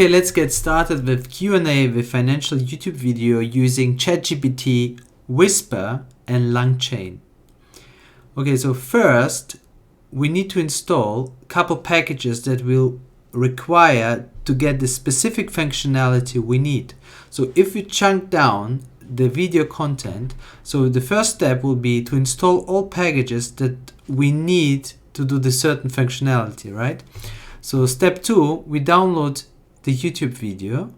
Okay, let's get started with Q&A with financial YouTube video using ChatGPT, Whisper and LangChain. Okay, so first we need to install a couple packages that will require to get the specific functionality we need. So if we chunk down the video content, so the first step will be to install all packages that we need to do the certain functionality, right? So step 2, we download the YouTube video.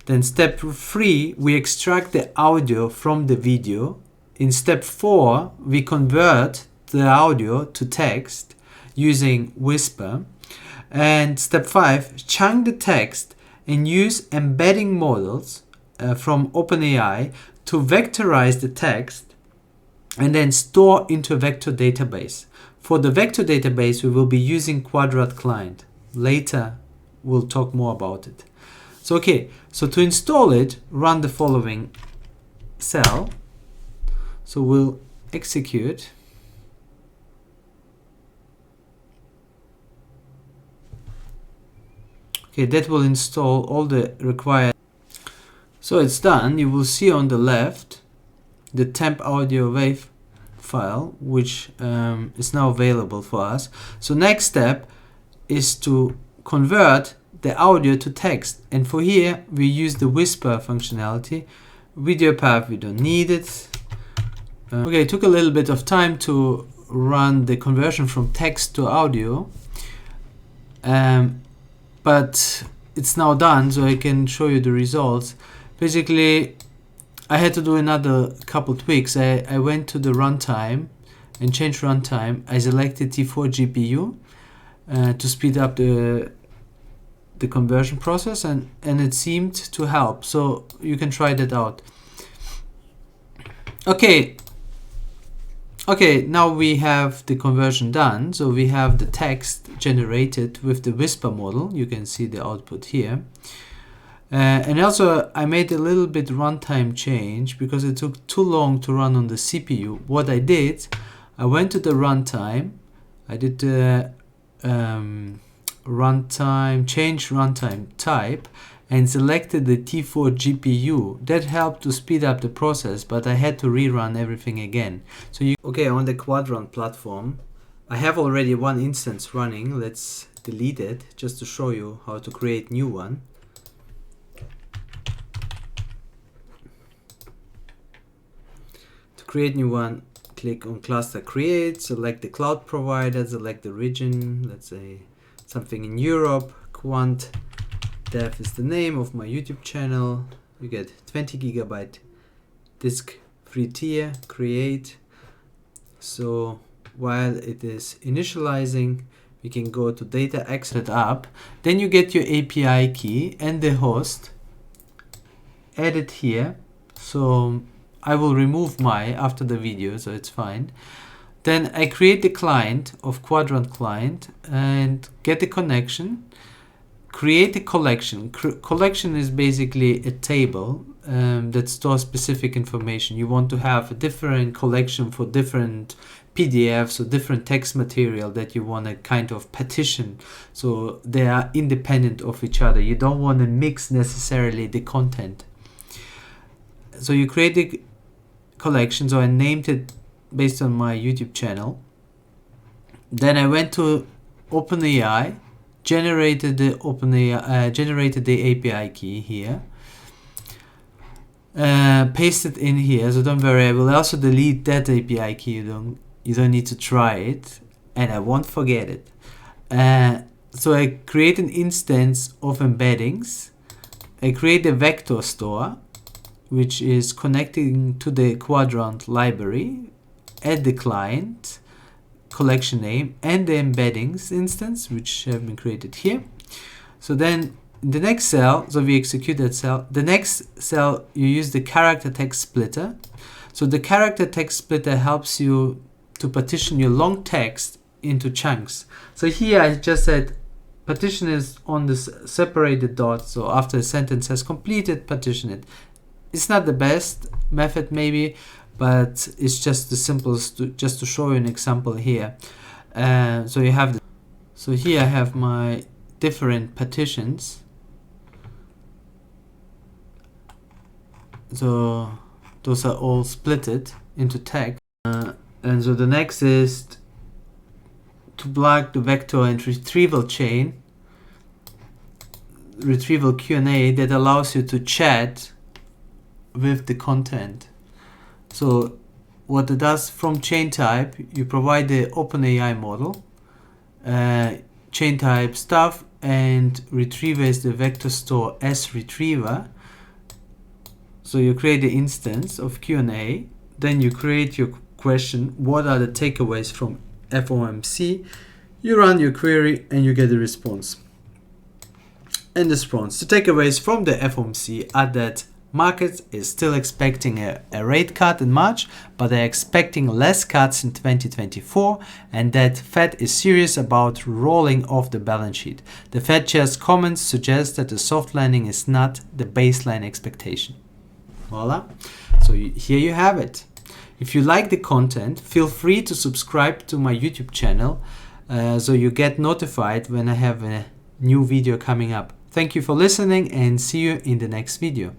Then step 3, we extract the audio from the video. In step 4, we convert the audio to text using Whisper. And step 5, chunk the text and use embedding models from OpenAI to vectorize the text and then store into a vector database. For the vector database, we will be using Qdrant client. Later, we'll talk more about it. So okay, so to install it, run the following cell. So we'll execute. Okay, that will install all the required. So it's done. You will see on the left the temp audio wave file, which is now available for us. So next step is to convert the audio to text, and for here we use the Whisper functionality. Video path, we don't need it. Okay, it took a little bit of time to run the conversion from text to audio, but it's now done, so I can show you the results. Basically, I had to do another couple tweaks. I went to the runtime and changed runtime. I selected T4 GPU to speed up the conversion process, and it seemed to help, so you can try that out. Okay, now we have the conversion done. So we have the text generated with the Whisper model. You can see the output here. And also I made a little bit runtime change because it took too long to run on the CPU. What I did, I went to the runtime, I did the change runtime type and selected the T4 GPU. That helped to speed up the process, but I had to rerun everything again. So okay, on the Qdrant platform, I have already one instance running. Let's delete it just to show you how to create new one. To create new one, click on cluster create, select the cloud provider, select the region, let's say something in Europe. Quant Dev is the name of my YouTube channel. You get 20 GB disk free tier, create. So while it is initializing, we can go to data access up. Then you get your API key and the host. Add it here. So I will remove my after the video, so it's fine. Then I create the client of Qdrant client and get the connection. Create a collection. Collection is basically a table that stores specific information. You want to have a different collection for different PDFs or different text material that you want to kind of partition, so they are independent of each other. You don't want to mix necessarily the content. So you create the collection. So I named it based on my YouTube channel. Then I went to OpenAI, generated the API key here, pasted in here. So don't worry, I will also delete that API key. You don't need to try it, and I won't forget it. So I create an instance of embeddings. I create a vector store, which is connecting to the Qdrant library. Add the client, collection name, and the embeddings instance, which have been created here. So then the next cell, so we execute that cell. The next cell, you use the character text splitter. So the character text splitter helps you to partition your long text into chunks. So here I just said partition is on the separated dot. So after a sentence has completed, partition it. It's not the best method maybe, but it's just the simplest, just to show you an example here. So you have so here I have my different partitions. So those are all splitted into text. And so the next is to block the vector and retrieval chain, retrieval Q&A that allows you to chat with the content. So what it does from chain type, you provide the OpenAI model, chain type stuff, and retriever is the vector store as retriever. So you create the instance of Q&A, then you create your question, what are the takeaways from FOMC? You run your query and you get a response. And the response, the takeaways from the FOMC are that market is still expecting a rate cut in March, but they're expecting less cuts in 2024, and that Fed is serious about rolling off the balance sheet. The Fed chair's comments suggest that the soft landing is not the baseline expectation. Voila. So here you have it. If you like the content, feel free to subscribe to my YouTube channel so you get notified when I have a new video coming up. Thank you for listening and see you in the next video.